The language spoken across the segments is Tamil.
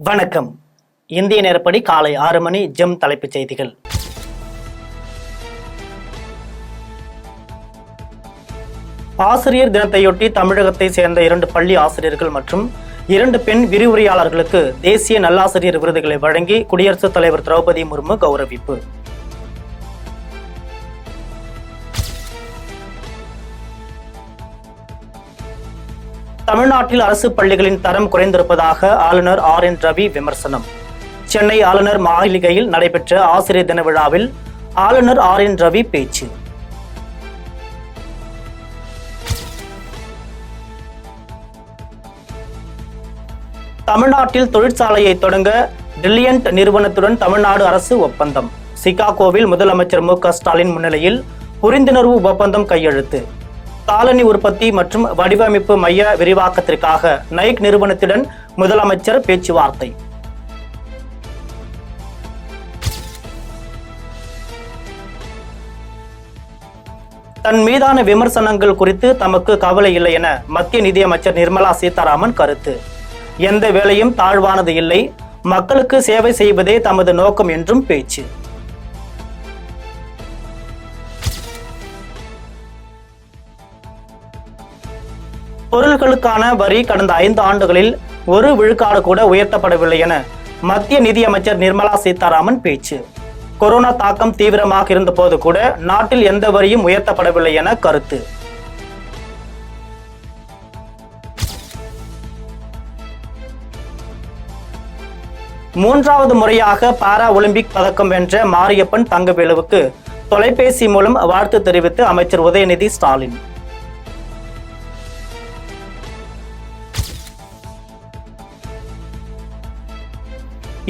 வணக்கம். இந்திய நேரப்படி காலை 6 மணி. ஜெம் தலைப்புச் செய்திகள். ஆசிரியர் தினத்தையொட்டி தமிழகத்தை சேர்ந்த 2 பள்ளி ஆசிரியர்கள் மற்றும் 2 பெண் விரிவுரையாளர்களுக்கு தேசிய நல்லாசிரியர் விருதுகளை வழங்கி குடியரசுத் தலைவர் திரௌபதி முர்மு கௌரவிப்பு. தமிழ்நாட்டில் அரசு பள்ளிகளின் தரம் குறைந்திருப்பதாக ஆளுநர் RN ரவி விமர்சனம். சென்னை ஆளுநர் மாளிகையில் நடைபெற்ற ஆசிரியர் தின விழாவில் ஆளுநர் RN ரவி பேச்சு. தமிழ்நாட்டில் தொழிற்சாலையை தொடங்க டில்லியன்ட் நிறுவனத்துடன் தமிழ்நாடு அரசு ஒப்பந்தம். சிகாகோவில் முதலமைச்சர் MK ஸ்டாலின் முன்னிலையில் புரிந்துணர்வு ஒப்பந்தம் கையெழுத்து. காலனி உற்பத்தி மற்றும் வடிவமைப்பு மைய விரிவாக்கத்திற்காக நைக் நிறுவனத்துடன் முதலமைச்சர் பேச்சுவார்த்தை. தன் மீதான விமர்சனங்கள் குறித்து தமக்கு கவலை இல்லை என மத்திய நிதியமைச்சர் நிர்மலா சீதாராமன் கருத்து. எந்த வேலையும் தாழ்வானது இல்லை, மக்களுக்கு சேவை செய்வதே தமது நோக்கம் என்றும் பேச்சு. பொருட்களுக்கான வரி கடந்த 5 ஆண்டுகளில் 1 விழுக்காடு கூட உயர்த்தப்படவில்லை என மத்திய நிதியமைச்சர் நிர்மலா சீதாராமன் பேச்சு. கொரோனா தாக்கம் தீவிரமாக இருந்த போது கூட நாட்டில் எந்த வரியும் உயர்த்தப்படவில்லை என கருத்து. மூன்றாவது முறையாக பாரா ஒலிம்பிக் பதக்கம் வென்ற மாரியப்பன் தங்கவேலுவுக்கு தொலைபேசி மூலம் வாழ்த்து தெரிவித்து அமைச்சர் உதயநிதி ஸ்டாலின்.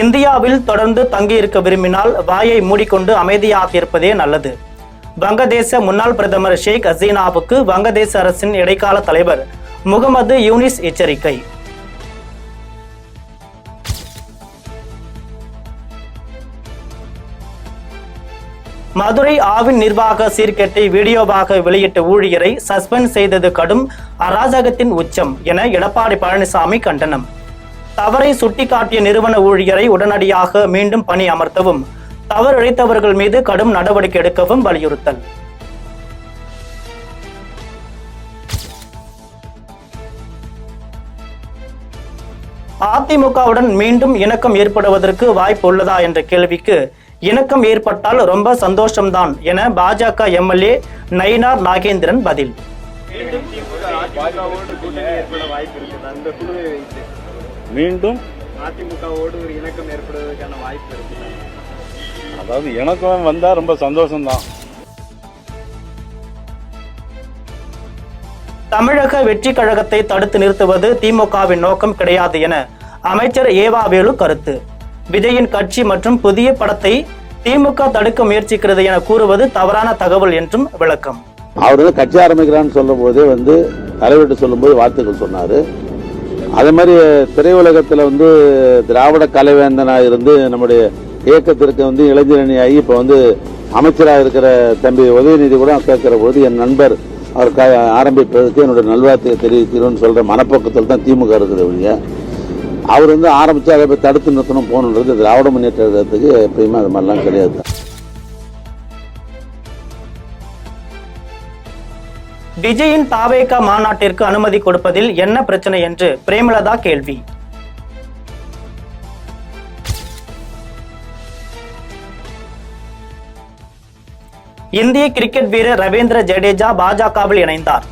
இந்தியாவில் தொடர்ந்து தங்கியிருக்க விரும்பினால் வாயை மூடிக்கொண்டு அமைதியாக இருப்பதே நல்லது. வங்கதேச முன்னாள் பிரதமர் ஷேக் ஹசீனாவுக்கு வங்கதேச அரசின் இடைக்கால தலைவர் முகமது யூனிஸ் எச்சரிக்கை. மதுரை ஆவின் நிர்வாக சீர்கேட்டை வீடியோவாக வெளியிட்ட ஊழியரை சஸ்பெண்ட் செய்தது கடும் அராஜகத்தின் உச்சம் என எடப்பாடி பழனிசாமி கண்டனம். தவறை சுட்டிக்காட்டிய நிறுவன ஊழியரை உடனடியாக மீண்டும் பணி அமர்த்தவும், தவறிழைத்தவர்கள் மீது கடும் நடவடிக்கை எடுக்கவும் வலியுறுத்தல். அதிமுகவுடன் மீண்டும் இணக்கம் ஏற்படுவதற்கு வாய்ப்பு உள்ளதா என்ற கேள்விக்கு இணக்கம் ஏற்பட்டால் ரொம்ப சந்தோஷம்தான் என பாஜக MLA நயினார் நாகேந்திரன் பதில். மீண்டும் அதிமுகவோடு ஒரு இணக்கம் ஏற்படுவதற்கான வாய்ப்பு இருக்கு. அதாவது இணக்கம் வந்தா ரொம்ப சந்தோஷம்தான். தமிழக வெற்றி கழகத்தை தடுத்து நிறுத்துவது திமுகவின் நோக்கம் கிடையாது என அமைச்சர் ஏவாவேலு கருத்து. விஜயின் கட்சி மற்றும் புதிய படத்தை திமுக தடுக்க முயற்சிக்கிறது என கூறுவது தவறான தகவல் என்றும் விளக்கம். அவர் கட்சி ஆரம்பிக்கிறான்னு சொல்லும் போதே தலைவர்கிட்ட சொல்லும் போது வாழ்த்துக்கள் சொன்னாரு. அதே மாதிரி திரையுலகத்தில் திராவிட கலைவேந்தனாக இருந்து நம்முடைய இயக்கத்திற்கு இளைஞரணி ஆகி இப்போ அமைச்சராக இருக்கிற தம்பி உதயநிதி கூட கேட்கிற போது என் நண்பர் அவர் ஆரம்பிப்பதற்கு என்னுடைய நல்வாழ்த்தையை தெரிவிக்கிறோன்னு சொல்ற மனப்போக்கத்தில் தான் திமுக இருக்கிற வழியா அவர் ஆரம்பிச்சு அதை போய் தடுத்து நிறுத்தணும் போகணுன்றது திராவிட முன்னேற்றத்துக்கு எப்பயுமே அது மாதிரிலாம் கிடையாது. விஜயின் தாவேகா மாநாட்டிற்கு அனுமதி கொடுப்பதில் என்ன பிரச்சனை என்று பிரேமலதா கேள்வி. இந்திய கிரிக்கெட் வீரர் ரவீந்திர ஜடேஜா பாஜகவில் இணைந்தார்.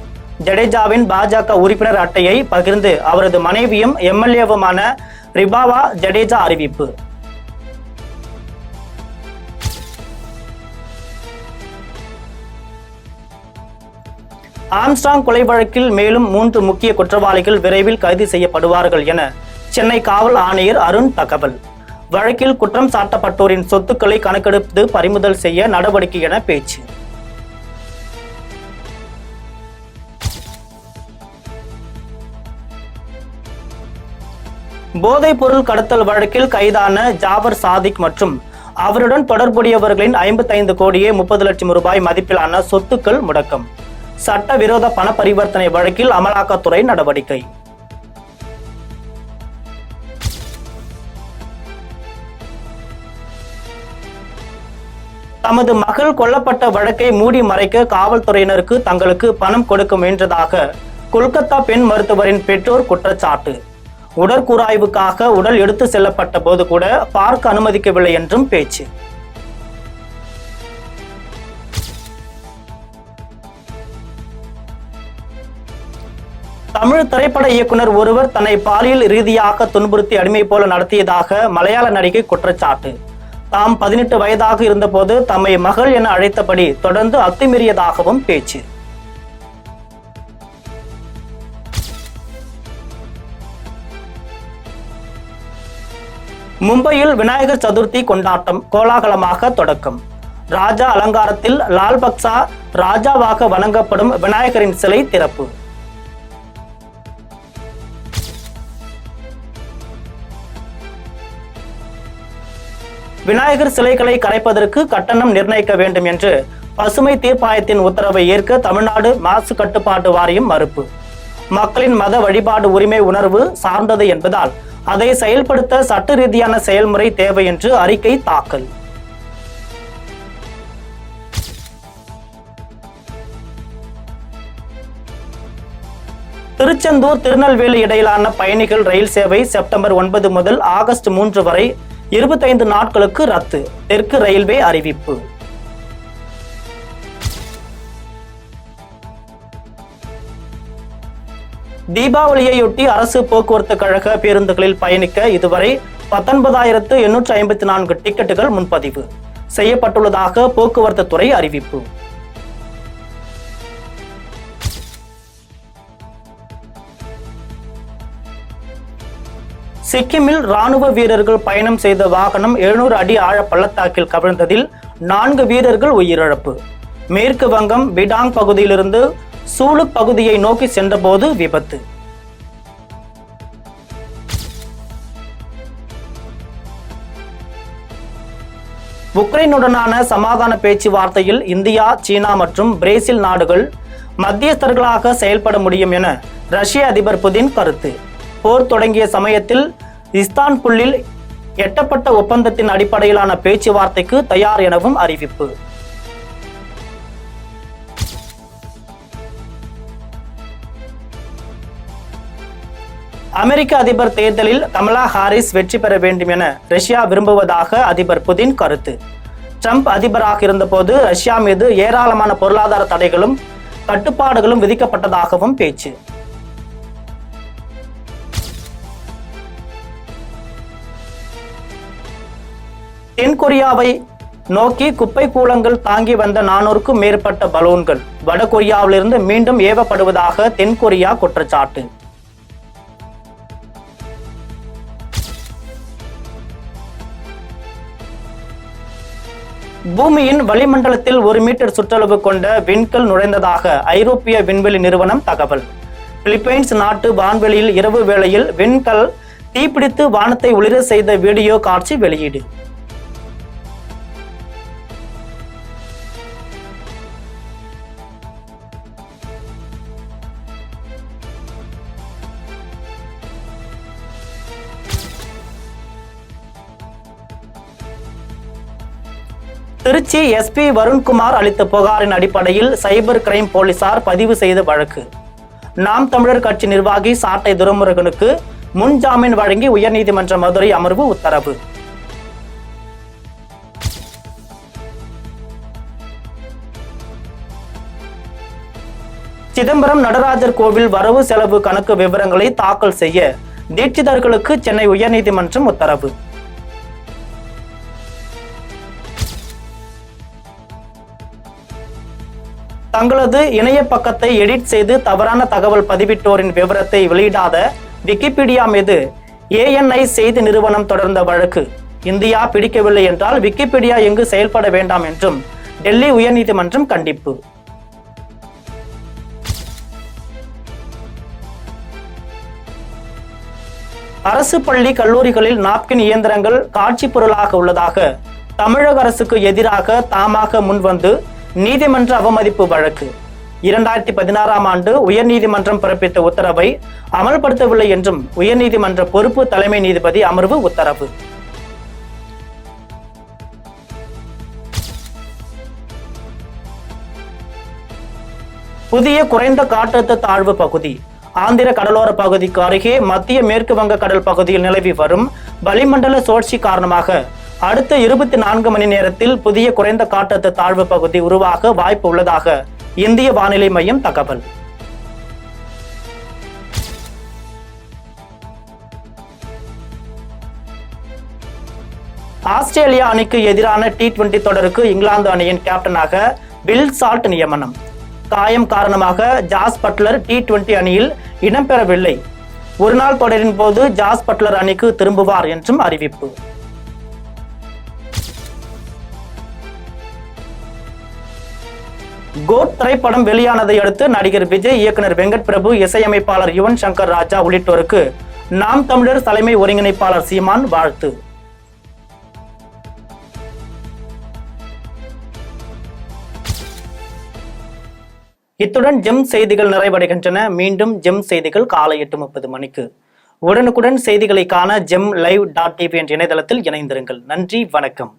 ஜடேஜாவின் பாஜக உறுப்பினர் அட்டையை பகிர்ந்து அவரது மனைவியும் MLAவுமான ரிபாவா ஜடேஜா அறிவிப்பு. ஆம்ஸ்ட்ராங் கொலை வழக்கில் மேலும் 3 முக்கிய குற்றவாளிகள் விரைவில் கைது செய்யப்படுவார்கள் என சென்னை காவல் ஆணையர் அருண் தகவல். வழக்கில் குற்றம் சாட்டப்பட்டோரின் சொத்துக்களை கணக்கெடுத்து பறிமுதல் செய்ய நடவடிக்கை என பேச்சு. போதைப் பொருள் கடத்தல் வழக்கில் கைதான ஜாபர் சாதிக் மற்றும் அவருடன் தொடர்புடையவர்களின் 55 கோடியே 30 லட்சம் ரூபாய் மதிப்பிலான சொத்துக்கள் முடக்கம். சட்டவிரோத பண பரிவர்த்தனை வழக்கில் அமலாக்கத்துறை நடவடிக்கை. தமது மகள் கொல்லப்பட்ட வழக்கை மூடி மறைக்க காவல்துறையினருக்கு தங்களுக்கு பணம் கொடுக்க முயன்றதாக கொல்கத்தா பெண் மருத்துவரின் பெற்றோர் குற்றச்சாட்டு. உடற்கூராய்வுக்காக உடல் எடுத்து செல்லப்பட்ட போது கூட பார்க்க அனுமதிக்கவில்லை என்றும் பேச்சு. தமிழ் திரைப்பட இயக்குனர் ஒருவர் தன்னை பாலியல் ரீதியாக துன்புறுத்தி அடிமை போல நடத்தியதாக மலையாள நடிகை குற்றச்சாட்டு. தாம் 18 வயதாக இருந்தபோது தம்மை மகள் என அழைத்தபடி தொடர்ந்து அத்துமீறியதாகவும் பேச்சு. மும்பையில் விநாயகர் சதுர்த்தி கொண்டாட்டம் கோலாகலமாக தொடக்கம். ராஜா அலங்காரத்தில் லால்பக்சா ராஜாவாக வணங்கப்படும் விநாயகரின் சிலை திறப்பு. விநாயகர் சிலைகளை கரைப்பதற்கு கட்டணம் நிர்ணயிக்க வேண்டும் என்று பசுமை தீர்ப்பாயத்தின் உத்தரவை ஏற்க தமிழ்நாடு மாசு கட்டுப்பாட்டு வாரியம் மறுப்பு. மக்களின் மத வழிபாடு உரிமை உணர்வு சார்ந்தது என்பதால் அதை செயல்படுத்த சட்ட ரீதியான செயல்முறை தேவை என்று அறிக்கை தாக்கல். திருச்செந்தூர் திருநெல்வேலி இடையிலான பயணிகள் ரயில் சேவை செப்டம்பர் 9 முதல் ஆகஸ்ட் 3 வரை 25 நாட்களுக்கு ரத்து. தெற்கு ரயில்வே அறிவிப்பு. தீபாவளியையொட்டி அரசு போக்குவரத்து கழக பேருந்துகளில் பயணிக்க இதுவரை 19,854 டிக்கெட்டுகள் முன்பதிவு செய்யப்பட்டுள்ளதாக போக்குவரத்து துறை அறிவிப்பு. சிக்கிமில் ராணுவ வீரர்கள் பயணம் செய்த வாகனம் 700 அடி ஆழ பள்ளத்தாக்கில் கவிழ்ந்ததில் 4 வீரர்கள் உயிரிழப்பு. மேற்கு வங்கம் பிடாங் பகுதியிலிருந்து சூலுக் பகுதியை நோக்கி சென்றபோது விபத்து. உக்ரைனுடனான சமாதான பேச்சுவார்த்தையில் இந்தியா, சீனா மற்றும் பிரேசில் நாடுகள் மத்தியஸ்தர்களாக செயல்பட முடியும் என ரஷ்ய அதிபர் புதின் கருத்து. போர் தொடங்கிய சமயத்தில் இஸ்தான்புல்லில் எட்டப்பட்ட ஒப்பந்தத்தின் அடிப்படையிலான பேச்சுவார்த்தைக்கு தயார் எனவும் அறிவிப்பு. அமெரிக்க அதிபர் தேர்தலில் கமலா ஹாரிஸ் வெற்றி பெற வேண்டும் என ரஷ்யா விரும்புவதாக அதிபர் புதின் கருத்து. ட்ரம்ப் அதிபராக இருந்தபோது ரஷ்யா மீது ஏராளமான பொருளாதார தடைகளும் கட்டுப்பாடுகளும் விதிக்கப்பட்டதாகவும் பேச்சு. தென்கொரியாவை நோக்கி குப்பை கூளங்கள் தாங்கி வந்த 400க்கும் மேற்பட்ட பலூன்கள் வடகொரியாவிலிருந்து மீண்டும் ஏவப்படுவதாக தென்கொரியா குற்றச்சாட்டு. பூமியின் வளிமண்டலத்தில் 1 மீட்டர் சுற்றளவு கொண்ட விண்கல் நுழைந்ததாக ஐரோப்பிய விண்வெளி நிறுவனம் தகவல். பிலிப்பைன்ஸ் நாட்டு வான்வெளியில் இரவு வேளையில் விண்கல் தீப்பிடித்து வானத்தை ஒளிர செய்த வீடியோ காட்சி வெளியீடு. திருச்சி எஸ்பி வருண்குமார் அளித்த புகாரின் அடிப்படையில் சைபர் கிரைம் போலீசார் பதிவு செய்த வழக்கு. நாம் தமிழர் கட்சி நிர்வாகி சாட்டை துரைமுருகனுக்கு முன் ஜாமீன் வழங்கி உயர்நீதிமன்ற மதுரை அமர்வு உத்தரவு. சிதம்பரம் நடராஜர் கோவில் வரவு செலவு கணக்கு விவரங்களை தாக்கல் செய்ய தீட்சிதர்களுக்கு சென்னை உயர்நீதிமன்றம் உத்தரவு. தங்களது இணைய பக்கத்தை எடிட் செய்து தவறான தகவல் பதிவிட்டோரின் விவரத்தை வெளியிடாத விக்கிபீடியா மீது ANI செய்தி நிறுவனம் தொடர்ந்த வழக்கு. இந்தியா பிடிக்கவில்லை என்றால் விக்கிபீடியா எங்கு செயல்பட வேண்டாம் என்றும் டெல்லி உயர்நீதிமன்றம் கண்டிப்பு. அரசு பள்ளி கல்லூரிகளில் நாப்கின் இயந்திரங்கள் காட்சி பொருளாக உள்ளதாக தமிழக அரசுக்கு எதிராக தாமாக முன்வந்து நீதிமன்ற அவமதிப்பு வழக்கு. 2016ஆம் ஆண்டு உயர்நீதிமன்றம் பிறப்பித்த உத்தரவை அமல்படுத்தவில்லை என்றும் உயர்நீதிமன்ற பொறுப்பு தலைமை நீதிபதி அமர்வு உத்தரவு. புதிய குறைந்த காற்றழுத்த தாழ்வு பகுதி ஆந்திர கடலோர பகுதிக்கு அருகே மத்திய மேற்கு வங்க கடல் பகுதியில் நிலவி வரும் வளிமண்டல சுழற்சி காரணமாக அடுத்த 24 மணி நேரத்தில் புதிய குறைந்த காற்றழுத்த தாழ்வு பகுதி உருவாக வாய்ப்பு உள்ளதாக இந்திய வானிலை மையம் தகவல். ஆஸ்திரேலியா அணிக்கு எதிரான T20 தொடருக்கு இங்கிலாந்து அணியின் கேப்டனாக பில் சால்ட் நியமனம். காயம் காரணமாக ஜாஸ் பட்லர் T20 அணியில் இடம்பெறவில்லை. ஒருநாள் தொடரின் போது ஜாஸ் பட்லர் அணிக்கு திரும்புவார் என்றும் அறிவிப்பு. கோட் திரைப்படம் வெளியானதை அடுத்து நடிகர் விஜய், இயக்குனர் வெங்கட் பிரபு, இசையமைப்பாளர் யுவன் சங்கர் ராஜா உள்ளிட்டோருக்கு நாம் தமிழர் தலைமை ஒருங்கிணைப்பாளர் சீமான் வாழ்த்து. இத்துடன் ஜெம் செய்திகள் நிறைவடைகின்றன. மீண்டும் ஜெம் செய்திகள் காலை 8:30 மணிக்கு. உடனுக்குடன் செய்திகளை காண GemLive.tv என்ற இணையதளத்தில் இணைந்திருங்கள். நன்றி, வணக்கம்.